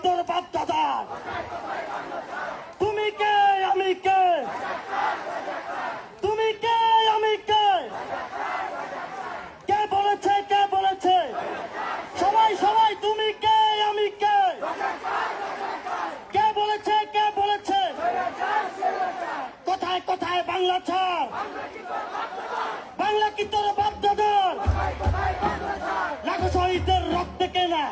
তোর বাপ দাদা? তুমি কে আমি কে? তুমি কে আমি কে? কে বলেছে কে বলেছে? সবাই সবাই তুমি কে আমি কে? কে বলেছে কে বলেছে? কোথায় কোথায় বাংলা ছাড়? বাংলা কি তোর বাপ দাদার? লাখো শহীদের রক্তে কেনা